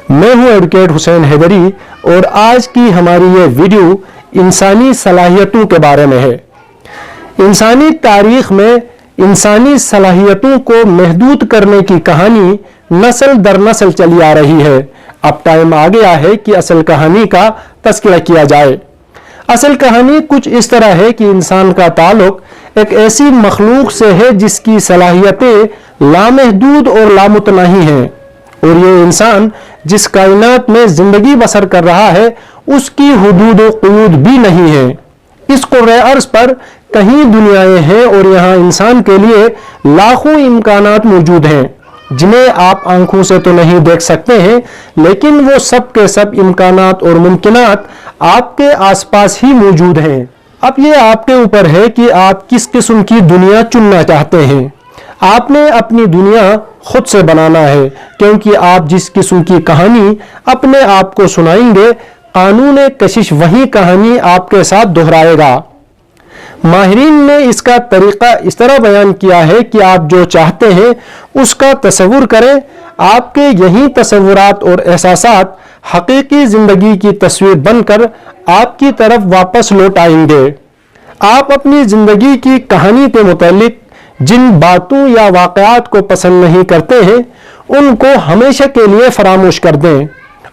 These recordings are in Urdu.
میں ہوں ایڈوکیٹ حسین حیدری اور آج کی ہماری یہ ویڈیو انسانی صلاحیتوں کے بارے میں ہے۔ انسانی تاریخ میں انسانی صلاحیتوں کو محدود کرنے کی کہانی نسل در نسل چلی آ رہی ہے۔ اب ٹائم آ گیا ہے کہ اصل کہانی کا تذکرہ کیا جائے۔ اصل کہانی کچھ اس طرح ہے کہ انسان کا تعلق ایک ایسی مخلوق سے ہے جس کی صلاحیتیں لامحدود اور لامتناہی ہیں، اور یہ انسان جس کائنات میں زندگی بسر کر رہا ہے اس کی حدود و قیود بھی نہیں ہے۔ اس کرۂ ارض پر کہیں دنیایں ہیں اور یہاں انسان کے لیے لاکھوں امکانات موجود ہیں جنہیں آپ آنکھوں سے تو نہیں دیکھ سکتے ہیں، لیکن وہ سب کے سب امکانات اور ممکنات آپ کے آس پاس ہی موجود ہیں۔ اب یہ آپ کے اوپر ہے کہ آپ کس قسم کی دنیا چننا چاہتے ہیں۔ آپ نے اپنی دنیا خود سے بنانا ہے، کیونکہ آپ جس قسم کی کہانی اپنے آپ کو سنائیں گے، قانون کشش وہی کہانی آپ کے ساتھ دہرائے گا۔ ماہرین نے اس کا طریقہ اس طرح بیان کیا ہے کہ آپ جو چاہتے ہیں اس کا تصور کریں، آپ کے یہی تصورات اور احساسات حقیقی زندگی کی تصویر بن کر آپ کی طرف واپس لوٹ آئیں گے۔ آپ اپنی زندگی کی کہانی کے متعلق جن باتوں یا واقعات کو پسند نہیں کرتے ہیں ان کو ہمیشہ کے لیے فراموش کر دیں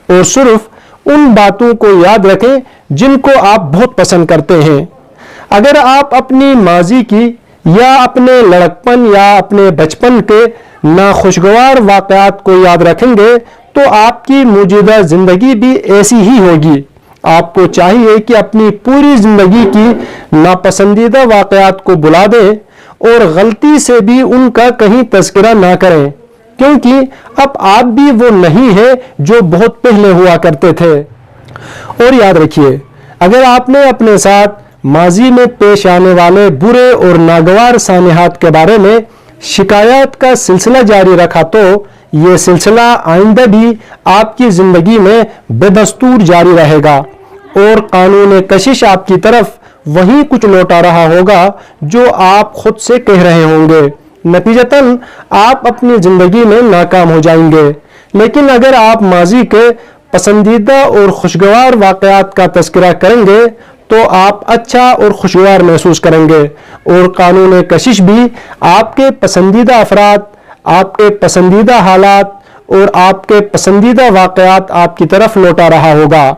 اور صرف ان باتوں کو یاد رکھیں جن کو آپ بہت پسند کرتے ہیں۔ اگر آپ اپنی ماضی کی یا اپنے لڑکپن یا اپنے بچپن کے ناخوشگوار واقعات کو یاد رکھیں گے تو آپ کی موجودہ زندگی بھی ایسی ہی ہوگی۔ آپ کو چاہیے کہ اپنی پوری زندگی کی ناپسندیدہ واقعات کو بلا دیں اور غلطی سے بھی ان کا کہیں تذکرہ نہ کریں، کیونکہ اب آپ بھی وہ نہیں ہیں جو بہت پہلے ہوا کرتے تھے۔ اور یاد رکھیے، اگر آپ نے اپنے ساتھ ماضی میں پیش آنے والے برے اور ناگوار سانحات کے بارے میں شکایات کا سلسلہ جاری رکھا تو یہ سلسلہ آئندہ بھی آپ کی زندگی میں بے دستور جاری رہے گا، اور قانون کشش آپ کی طرف وہی کچھ لوٹا رہا ہوگا جو آپ خود سے کہہ رہے ہوں گے۔ نتیجتاً آپ اپنی زندگی میں ناکام ہو جائیں گے۔ لیکن اگر آپ ماضی کے پسندیدہ اور خوشگوار واقعات کا تذکرہ کریں گے تو آپ اچھا اور خوشگوار محسوس کریں گے، اور قانون کشش بھی آپ کے پسندیدہ افراد، آپ کے پسندیدہ حالات اور آپ کے پسندیدہ واقعات آپ کی طرف لوٹا رہا ہوگا۔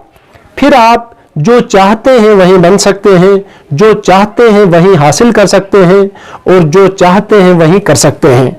پھر آپ جو چاہتے ہیں وہیں بن سکتے ہیں، جو چاہتے ہیں وہیں حاصل کر سکتے ہیں، اور جو چاہتے ہیں وہیں کر سکتے ہیں۔